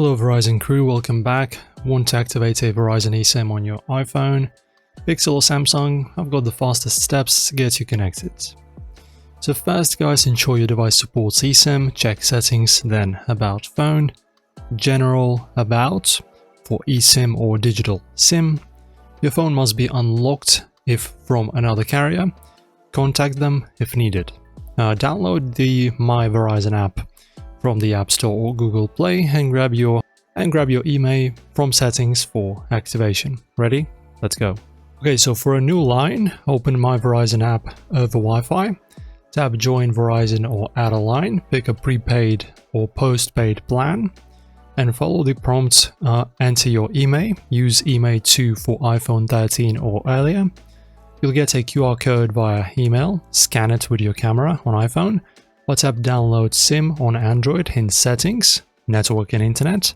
Hello Verizon crew, welcome back. Want to activate a Verizon Esim on your iPhone, Pixel or Samsung? I've got the fastest steps to get you connected. So first guys, ensure your device supports eSIM, check settings, then about phone, general about for eSIM or digital SIM. Your phone must be unlocked if from another carrier, contact them if needed. Download the My Verizon app from the App Store or Google Play and grab your email from settings for activation. Ready? Let's go. Okay, so for a new line, open My Verizon app over Wi-Fi, tap Join Verizon or Add a line, pick a prepaid or postpaid plan, and follow the prompts. Enter your email, use email 2 for iPhone 13 or earlier. You'll get a QR code via email, scan it with your camera on iPhone, or tap Download SIM on Android in Settings, Network and Internet,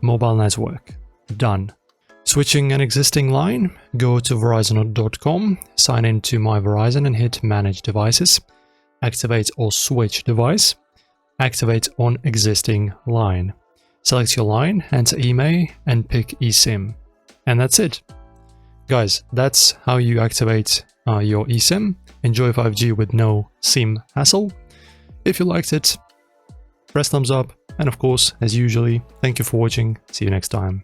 Mobile Network. Done. Switching an existing line, go to Verizon.com, sign in to My Verizon and hit Manage Devices, activate or switch device, activate on existing line. Select your line, enter email and pick eSIM. And that's it. Guys, that's how you activate your eSIM. Enjoy 5G with no SIM hassle. If you liked it, press thumbs up. And of course, as usually, thank you for watching. See you next time.